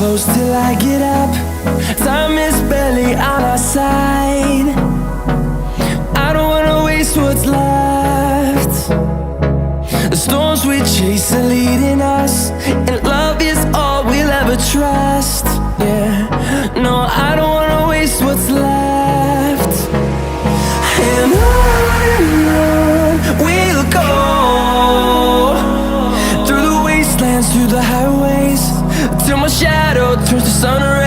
close till I get up. Time is barely on our side. I don't wanna waste what's left. The storms we chase are leading us, and love is all we'll ever trust. Yeah, no, I don't wanna waste what's left. And on we'll go, through the wastelands, through the highways, till my shadow turns to sun rays.